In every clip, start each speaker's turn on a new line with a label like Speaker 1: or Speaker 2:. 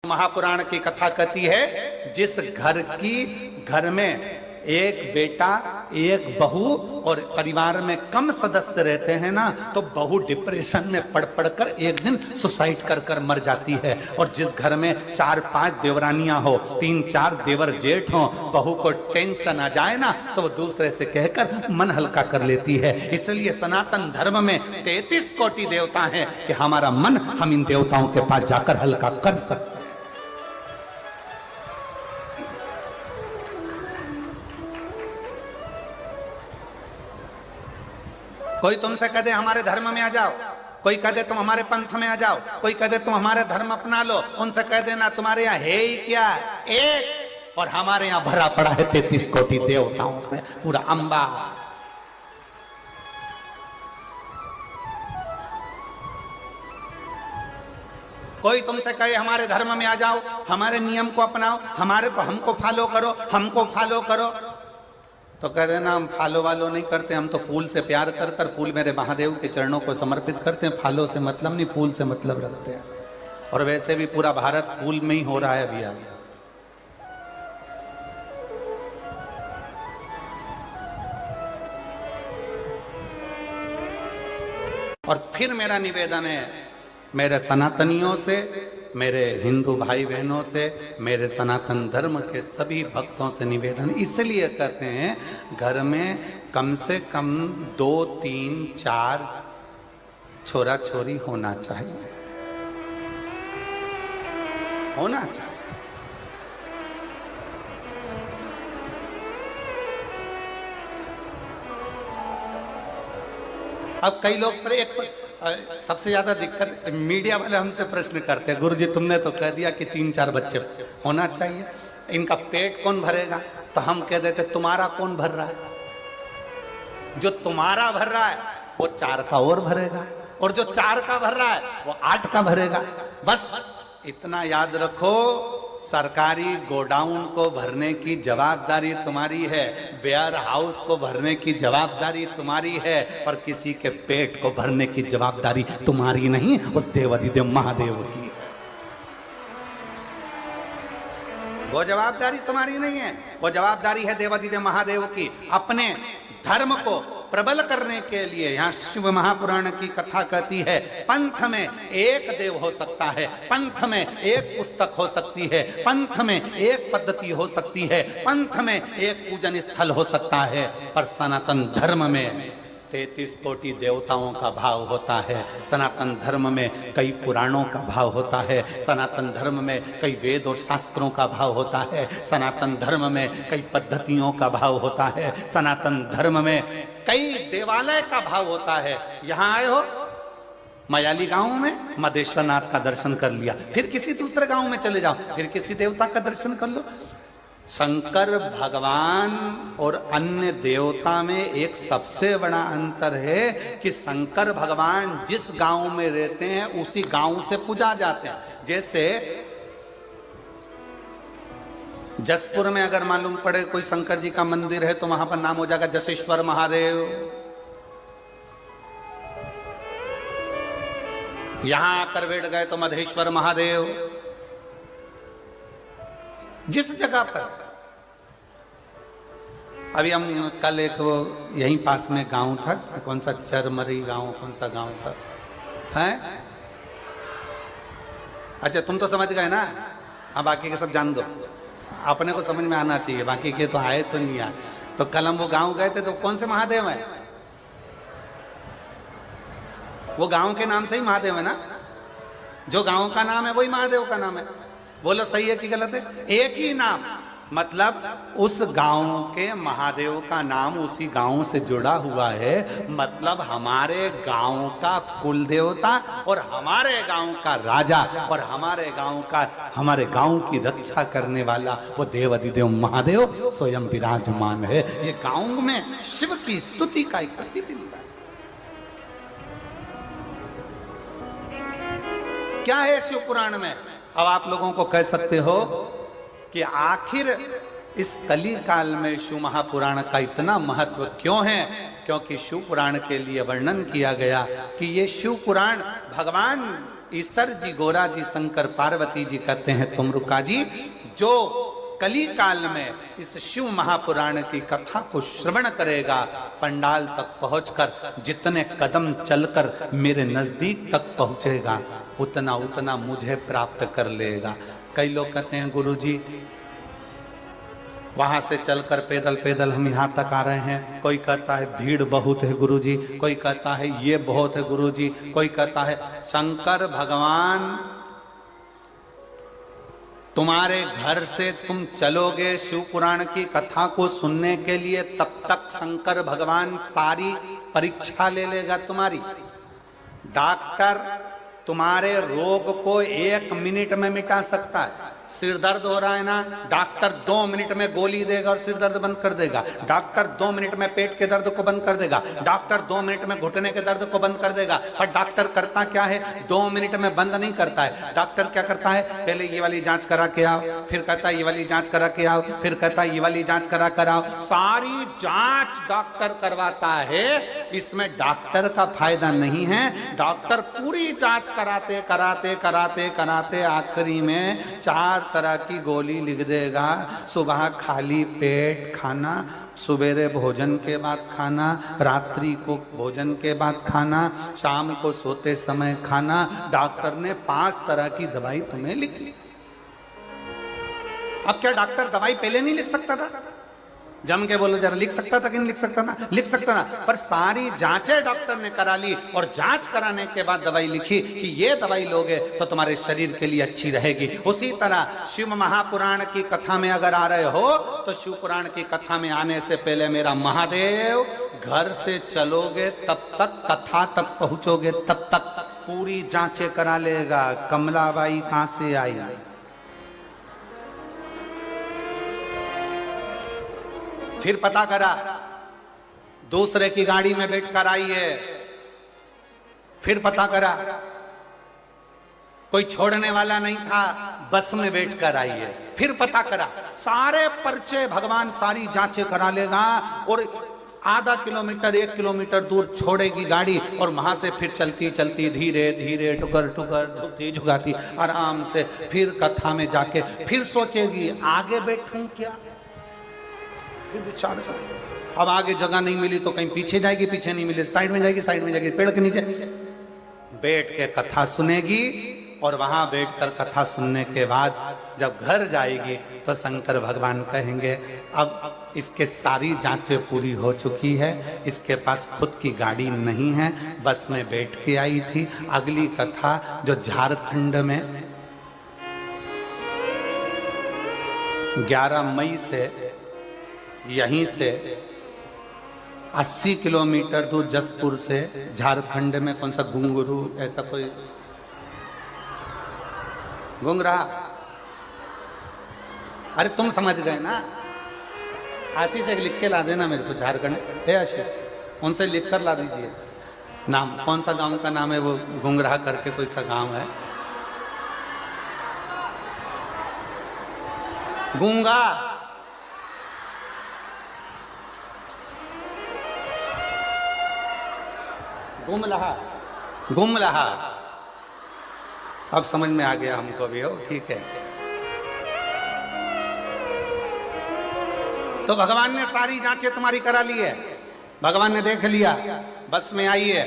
Speaker 1: महापुराण की कथा कहती है, जिस घर में एक बेटा एक बहू और परिवार में कम सदस्य रहते हैं ना, तो बहू डिप्रेशन में पड़ पड़कर एक दिन सुसाइड कर मर जाती है। और जिस घर में 4-5 देवरानियां हो, 3-4 देवर जेठ हो, बहू को टेंशन आ जाए ना तो वो दूसरे से कहकर मन हल्का कर लेती है। इसलिए सनातन धर्म में 33 कोटि देवता हैं कि हमारा मन हम इन देवताओं के पास जाकर हल्का कर सकते हैं। कोई तुमसे कह दे हमारे धर्म में आ जाओ, कोई कह दे तुम हमारे पंथ में आ जाओ, कोई कह दे तुम हमारे धर्म अपना लो, उनसे कह देना तुम्हारे यहाँ है ही क्या, एक, और हमारे यहाँ भरा पड़ा है 33 कोटि देवताओं से पूरा अंबा। कोई तुमसे कहे हमारे धर्म में आ जाओ, हमारे नियम को अपनाओ, हमको फॉलो करो, हमको फॉलो करो, तो कह देना हम फॉलो वालो नहीं करते, हम तो फूल से प्यार करते, फूल मेरे महादेव के चरणों को समर्पित करते हैं, फॉलो से मतलब नहीं, फूल से मतलब रखते हैं। और वैसे भी पूरा भारत फूल में ही हो रहा है भैया। और फिर मेरा निवेदन है मेरे सनातनियों से, मेरे हिंदू भाई बहनों से, मेरे सनातन धर्म के सभी भक्तों से निवेदन इसलिए करते हैं, घर में कम से कम 2, 3, 4 छोरा छोरी होना चाहिए, होना चाहिए। अब कई लोग सबसे ज्यादा दिक्कत मीडिया वाले हमसे प्रश्न करते हैं, गुरुजी तुमने तो कह दिया कि 3-4 बच्चे होना चाहिए, इनका पेट कौन भरेगा? तो हम कह देते तुम्हारा कौन भर रहा है? जो तुम्हारा भर रहा है वो 4 का और भरेगा, और जो 4 का भर रहा है वो 8 का भरेगा। बस इतना याद रखो, सरकारी गोडाउन को भरने की जवाबदारी तुम्हारी है, वेयर हाउस को भरने की जवाबदारी तुम्हारी है, पर किसी के पेट को भरने की जवाबदारी तुम्हारी नहीं, उस देवाधिदेव महादेव की। वो जवाबदारी तुम्हारी नहीं है, वो जवाबदारी है देवाधिदेव महादेव की। अपने धर्म को प्रबल करने के लिए यहाँ शिव महापुराण की कथा कहती है, पंथ में एक देव हो सकता है, पंथ में एक पुस्तक हो सकती है, पंथ में एक पद्धति हो सकती है, पंथ में एक पूजन स्थल हो सकता है, पर सनातन धर्म में 33 कोटि देवताओं का भाव होता है। सनातन धर्म में कई पुराणों का भाव होता है, सनातन धर्म में कई वेद और शास्त्रों का भाव होता है, सनातन धर्म में कई पद्धतियों का भाव होता है, सनातन धर्म में कई देवालय का भाव होता है। यहाँ आए हो मयाली गांव में मदेश्वर नाथ का दर्शन कर लिया, फिर किसी दूसरे गांव में चले जाओ, फिर किसी देवता का दर्शन कर लो। शंकर भगवान और अन्य देवता में एक सबसे बड़ा अंतर है कि शंकर भगवान जिस गांव में रहते हैं उसी गांव से पूजा जाते हैं। जैसे जसपुर में अगर मालूम पड़े कोई शंकर जी का मंदिर है तो वहां पर नाम हो जाएगा जसेश्वर महादेव। यहां आकर बैठ गए तो मधेश्वर महादेव। जिस जगह पर अभी हम कल एक वो यहीं पास में गांव था, कौन सा चरमरी गांव, कौन सा गांव था है? अच्छा तुम तो समझ गए ना, हाँ बाकी के सब जान दो, अपने को समझ में आना चाहिए, बाकी के तो आए तो नहीं आए। तो कल हम वो गांव गए थे तो कौन से महादेव है? वो गांव के नाम से ही महादेव है ना, जो गांव का नाम है वही महादेव का नाम है। बोलो सही है कि गलत है? एक ही नाम, मतलब उस गांव के महादेव का नाम उसी गांव से जुड़ा हुआ है, मतलब हमारे गांव का कुल देवता और हमारे गांव का राजा और हमारे गांव की रक्षा करने वाला वो देवाधिदेव महादेव स्वयं विराजमान है। ये गांव में शिव की स्तुति का एक प्रतिबिंब है। क्या है शिव पुराण में? अब आप लोगों को कह सकते हो कि आखिर इस कली काल में शिव महापुराण का इतना महत्व क्यों है? क्योंकि शिव पुराण के लिए वर्णन किया गया कि ये शिव पुराण भगवान ईश्वर जी, गोरा जी, शंकर पार्वती जी कहते हैं तुमरुका जी, जो कली काल में इस शिव महापुराण की कथा को श्रवण करेगा, पंडाल तक पहुंचकर जितने कदम चलकर मेरे नजदीक तक पहुंचेगा, उतना उतना मुझे प्राप्त कर लेगा। कई लोग कहते हैं गुरुजी वहां से चलकर पैदल पैदल हम यहाँ तक आ रहे हैं, कोई कहता है भीड़ बहुत है गुरुजी, कोई कहता है ये बहुत है गुरुजी, कोई कहता है शंकर भगवान तुम्हारे घर से तुम चलोगे शिव पुराण की कथा को सुनने के लिए, तब तक शंकर भगवान सारी परीक्षा ले लेगा तुम्हारी। डॉक्टर तुम्हारे रोग को 1 मिनट में मिटा सकता है। सिर दर्द हो रहा है ना, डॉक्टर 2 मिनट में गोली देगा और सिर दर्द बंद कर देगा। डॉक्टर 2 मिनट में पेट के दर्द को बंद कर देगा। डॉक्टर 2 मिनट में घुटने के दर्द को बंद कर देगा। पर डॉक्टर करता क्या है, 2 मिनट में बंद नहीं करता है। डॉक्टर क्या करता है, पहले ये वाली जांच करा के आओ, फिर कहता है ये वाली जांच करा के आओ, फिर कहता है ये वाली जांच करा कर आओ। सारी जांच डॉक्टर करवाता है। इसमें डॉक्टर का फायदा नहीं है। डॉक्टर पूरी जांच कराते कराते कराते कराते आखिरी में 4 तरह की गोली लिख देगा। सुबह खाली पेट खाना, सवेरे भोजन के बाद खाना, रात्रि को भोजन के बाद खाना, शाम को सोते समय खाना। डॉक्टर ने 5 तरह की दवाई तुम्हें लिख ली। अब क्या डॉक्टर दवाई पहले नहीं लिख सकता था? जम के बोलो जरा, लिख सकता था कि नहीं लिख सकता था? लिख सकता था, पर सारी जांचें डॉक्टर ने करा ली और जांच कराने के बाद दवाई लिखी कि ये दवाई लोगे तो तुम्हारे शरीर के लिए अच्छी रहेगी। उसी तरह शिव महापुराण की कथा में अगर आ रहे हो तो शिव पुराण की कथा में आने से पहले मेरा महादेव घर से चलोगे तब तक, कथा तक पहुंचोगे तब तक पूरी जांचें करा लेगा। कमलाबाई कहां से आई, फिर पता करा दूसरे की गाड़ी में बैठकर आई है, फिर पता करा कोई छोड़ने वाला नहीं था, बस में बैठकर आई है, फिर पता करा। सारे पर्चे भगवान सारी जांचें करा लेगा और आधा किलोमीटर 1 किलोमीटर दूर छोड़ेगी गाड़ी और वहां से फिर चलती चलती धीरे धीरे टुकर टुकर झुकती झुकाती आराम से फिर कथा में जाके फिर सोचेगी आगे बैठूं क्या, फिर विचार कर। अब आगे जगह नहीं मिली तो कहीं पीछे जाएगी, पीछे नहीं मिली साइड में जाएगी, साइड में जाएगी, पेड़ के नीचे बैठ के कथा सुनेगी। और वहां बैठकर कथा सुनने के बाद जब घर जाएगी तो शंकर भगवान कहेंगे अब इसके सारी जांचें पूरी हो चुकी है, इसके पास खुद की गाड़ी नहीं है, बस में बैठ के आई थी। अगली कथा जो झारखंड में 11 मई से यहीं से 80 किलोमीटर दूर जसपुर से झारखंड में कौन सा घुंगरू ऐसा कोई घुंगरा, अरे तुम समझ गए ना। आशीष एक लिख के ला देना मेरे को, झारखंड है आशीष, उनसे लिख कर ला दीजिए नाम, कौन सा गांव का नाम है वो, घुंगरा करके कोई सा गांव है, गूंगा, गुमलहा, गुमलहा। अब समझ में आ गया हमको भी, हो ठीक है। तो भगवान ने सारी जांचें तुम्हारी करा ली है, भगवान ने देख लिया, बस में आई है,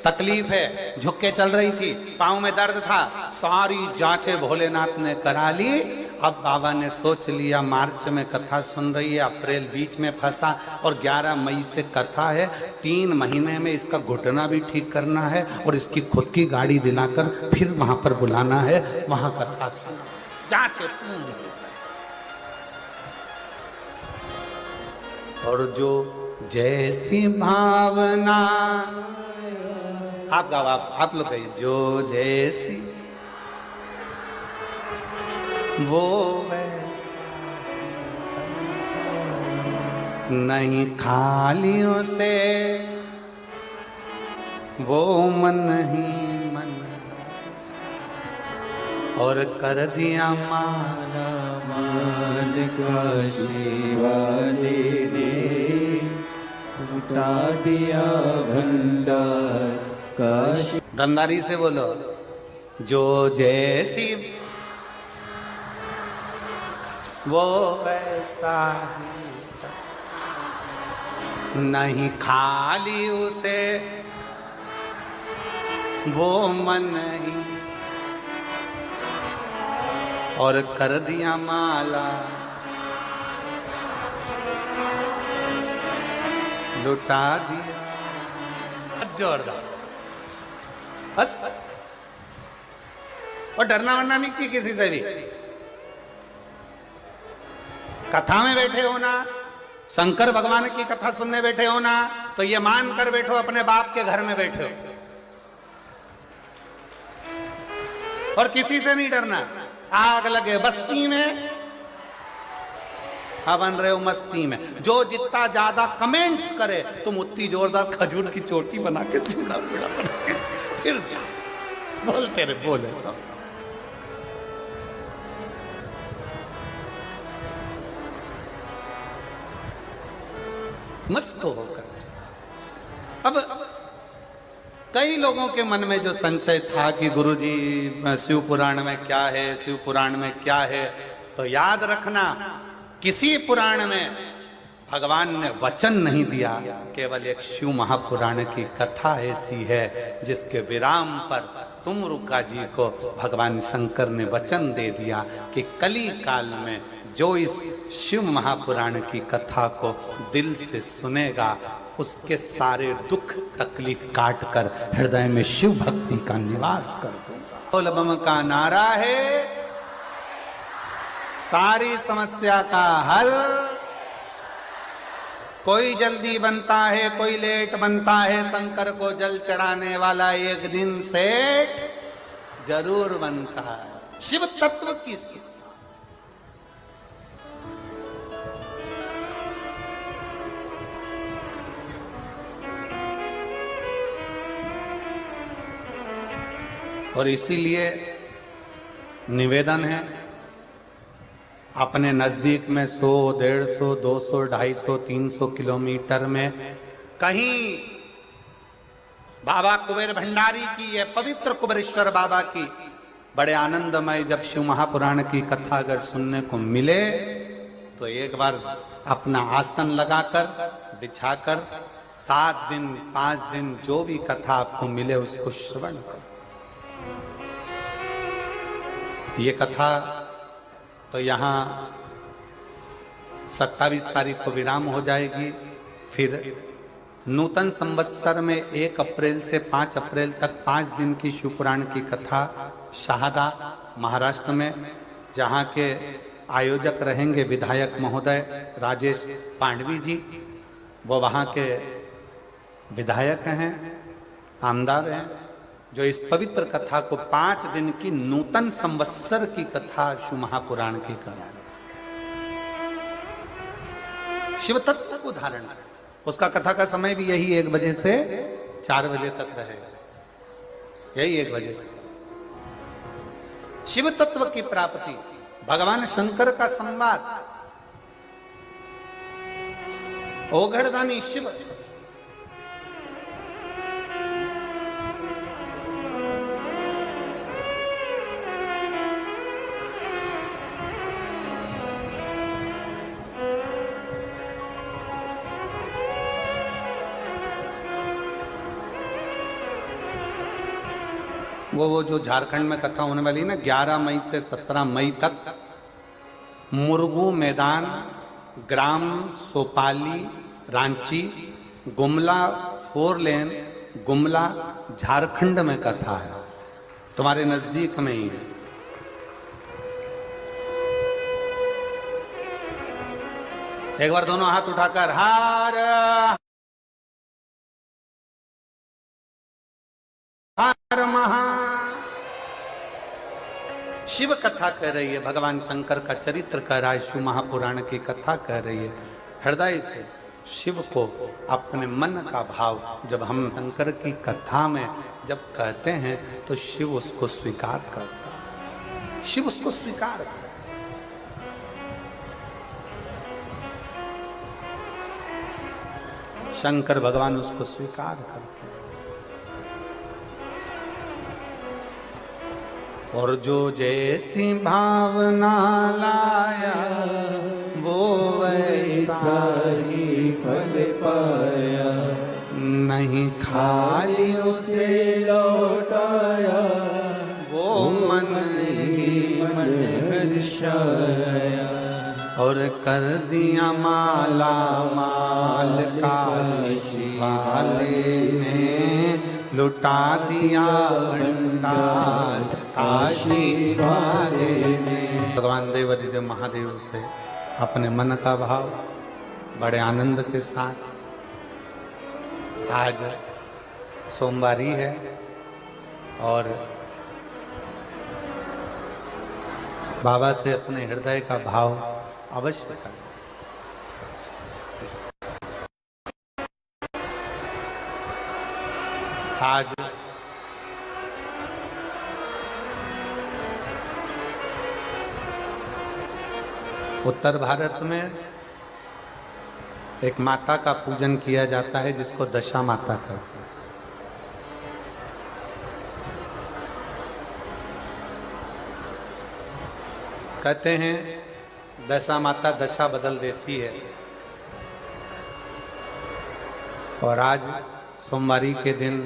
Speaker 1: तकलीफ है, झुक के चल रही थी, पांव में दर्द था, सारी जांचें भोलेनाथ ने करा ली। अब बाबा ने सोच लिया मार्च में कथा सुन रही है, अप्रैल बीच में फंसा और 11 मई से कथा है, 3 महीने में इसका घुटना भी ठीक करना है और इसकी खुद की गाड़ी दिलाकर फिर वहां पर बुलाना है, वहां कथा सुना, जांचें और जो जैसी भावना, आप गाओ, आप लोग कहिए, जो जैसी वो नहीं खालियों से वो मन ही मन और कर दिया माला
Speaker 2: मान का शिवा ने उठा दिया भंडार का।
Speaker 1: धनदारी से बोलो, जो जैसी वो वैसा ही, नहीं खाली उसे वो मन ही, और कर दिया माला लुटा दिया। जोरदार, बस। और डरना वरना नहीं चाहिए किसी से भी। कथा में बैठे हो ना, शंकर भगवान की कथा सुनने बैठे हो ना, तो ये मान कर बैठो अपने बाप के घर में बैठे हो, और किसी से नहीं डरना। आग लगे बस्ती में, हाँ बन रहे हो मस्ती में। जो जितना ज्यादा कमेंट्स करे तुम उतनी जोरदार खजूर की चोटी बना के चूड़ा बूढ़ा बना के फिर बोलते रहे, बोले मस्त होकर। अब कई लोगों के मन में जो संशय था कि गुरुजी शिव पुराण में क्या है, शिव पुराण में क्या है, तो याद रखना किसी पुराण में भगवान ने वचन नहीं दिया, केवल एक शिव महापुराण की कथा ऐसी है जिसके विराम पर तुमरुका जी को भगवान शंकर ने वचन दे दिया कि कली काल में जो इस शिव महापुराण की कथा को दिल से सुनेगा उसके सारे दुख तकलीफ काट कर हृदय में शिव भक्ति का निवास कर दूंगा। बोल बम का नारा है, सारी समस्या का हल। कोई जल्दी बनता है, कोई लेट बनता है, शंकर को जल चढ़ाने वाला एक दिन सेठ जरूर बनता है। शिव तत्व की और इसीलिए निवेदन है, अपने नजदीक में 100, 150, 200, 250, 300 किलोमीटर में कहीं बाबा कुबेर भंडारी की, ये पवित्र कुबेरेश्वर बाबा की बड़े आनंदमय जब शिव महापुराण की कथा अगर सुनने को मिले तो एक बार अपना आसन लगाकर बिछाकर 7 दिन 5 दिन जो भी कथा आपको मिले उसको श्रवण करो। ये कथा तो यहाँ 27 तारीख को विराम हो जाएगी। फिर नूतन संवत्सर में 1 अप्रैल से 5 अप्रैल तक 5 दिन की शिवपुराण की कथा शहादा महाराष्ट्र में, जहाँ के आयोजक रहेंगे विधायक महोदय राजेश पांडवी जी, वो वहाँ के विधायक हैं, आमदार हैं, जो इस पवित्र कथा को 5 दिन की नूतन संवत्सर की कथा शिव महापुराण की करें, शिव तत्व को धारण। उसका कथा का समय भी यही 1 बजे से 4 बजे तक रहेगा, यही 1 बजे से। शिव तत्व की प्राप्ति, भगवान शंकर का संवाद, ओघड़दानी शिव। वो जो झारखंड में कथा होने वाली है ना, 11 मई से 17 मई तक, मुरगू मैदान, ग्राम सोपाली, रांची, गुमला 4 लेन, गुमला, झारखंड में कथा है, तुम्हारे नजदीक में ही है। एक बार दोनों हाथ उठाकर हार हर महा। शिव कथा कह रही है, भगवान शंकर का चरित्र कह रहा है, शिव महापुराण की कथा कह रही है। हृदय से शिव को अपने मन का भाव जब हम शंकर की कथा में जब कहते हैं तो शिव उसको स्वीकार करता है, शिव उसको स्वीकार करता है। शंकर भगवान उसको स्वीकार करते हैं। और जो जैसी भावना लाया वो वैसा
Speaker 2: ही फल पाया,
Speaker 1: नहीं खाली
Speaker 2: उसे लौटाया,
Speaker 1: वो मन ही
Speaker 2: मन हर्षाया।
Speaker 1: और कर दिया माला माल काशी वाले ने, लुटा दिया भंडार काशी वाले ने। भगवान देवाधिदेव महादेव से अपने मन का भाव बड़े आनंद के साथ, आज सोमवारी है और बाबा से अपने हृदय का भाव अवश्य करें। आज उत्तर भारत में एक माता का पूजन किया जाता है जिसको दशा माता कहते हैं। कहते हैं दशा माता दशा बदल देती है, और आज सोमवारी के दिन